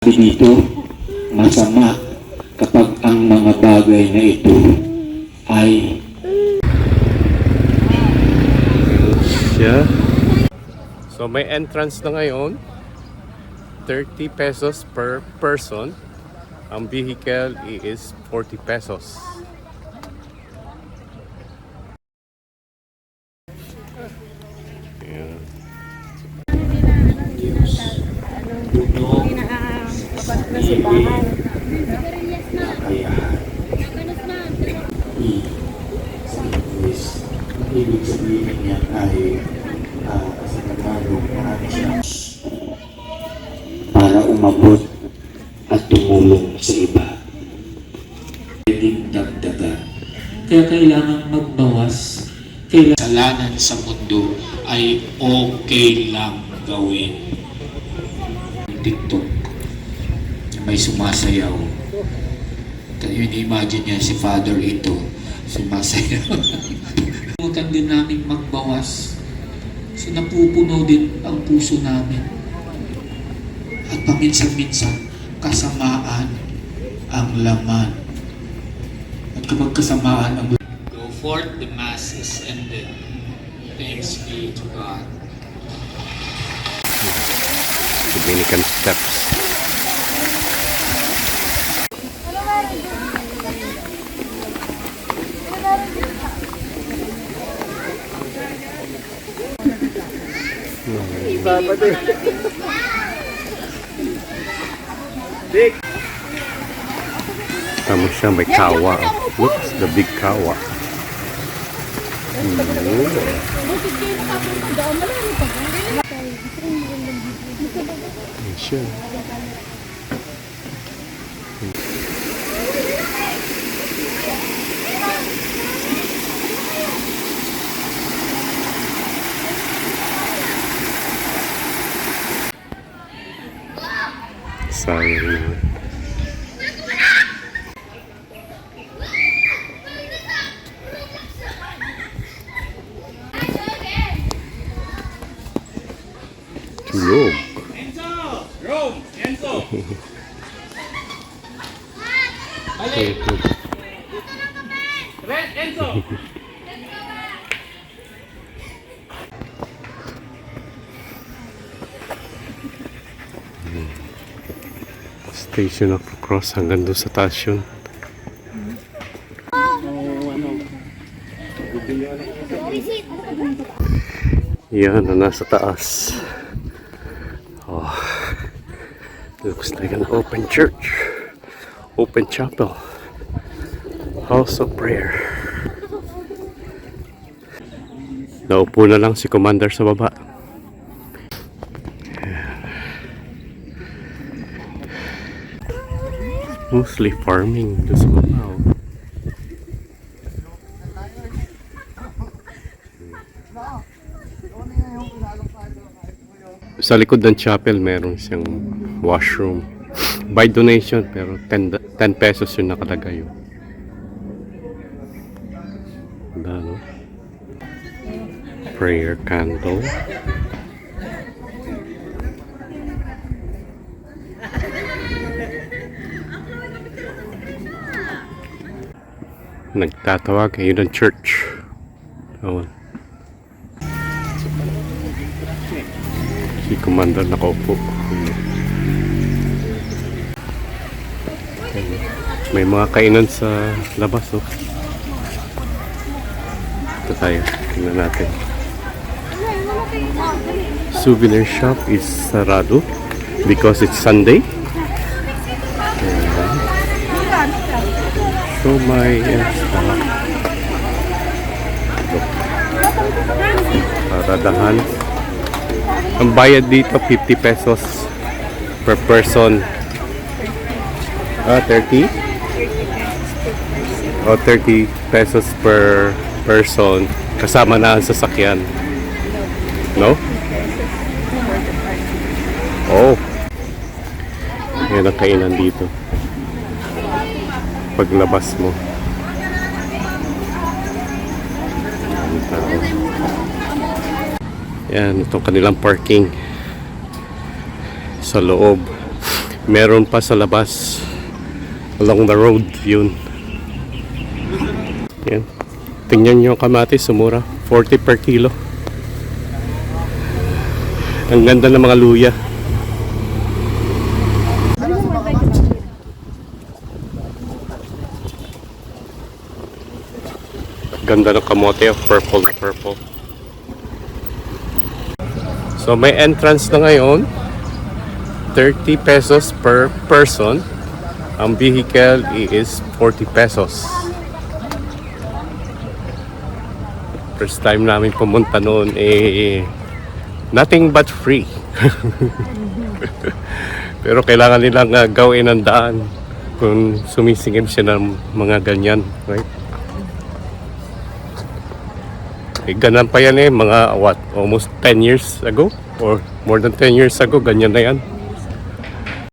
Dito, masama kapag ang mga bagay na ito ay siya. So may entrance na ngayon, 30 pesos per person. Ang vehicle is 40 pesos. Ayan. Na si bahay. sa English. Ibig sabihin niya ay sa Tagalog, marami siya para umabot at tumulong sa iba. Pwedeng dagdagan. Kaya kailangan magbawas. Kasalanan sa mundo ay okay lang gawin. TikTok may sumasayaw. Yun, imagine niya si Father ito sumasayaw. Huwag din namin magbawas. So napupuno din ang puso namin. At paminsan-minsan, kasamaan ang laman. At kapag kasamaan ang go forth, the Mass is ended. Thanks be to God. Dominican steps. Tama siya, may kawa. Looks the big kawa. Siya. Sayang. Tulog. Station of Cross hanggang doon sa taas yun. Yan na nasa taas. Oh, looks like an open church, open chapel, house of prayer. Naupo na lang si Commander sa baba. Mostly farming doon sa baba. Sa likod ng chapel meron siyang washroom by donation, pero 10 pesos yung nakalagay yun. No? Prayer candle. Nagtatawag yun ng church. Oh. Si Commander nakaupo. May mga kainan sa labas, oh. Ito tayo, tingnan natin. Souvenir shop is sarado because it's Sunday. So my paradahan. Ang bayad dito 50 pesos per person. 30 o 30 pesos per person kasama na ang sasakyan. No? Oh. Yan ang kainan dito. Paglabas mo. Yan, itong kanilang parking sa loob. Meron pa sa labas. Along the road, yun. Yan. Tingnan nyo yung kamatis, sumura. 40 per kilo. Ang ganda ng mga luya. Ganda ng kamote, purple na purple. So may entrance na ngayon. 30 pesos per person. Ang vehicle is 40 pesos. First time namin pumunta noon nothing but free. Pero kailangan nilang gawin ang daan kung sumisingip siya ng mga ganyan, right? Ganun pa yan mga almost 10 years ago or more than 10 years ago, ganyan na yan.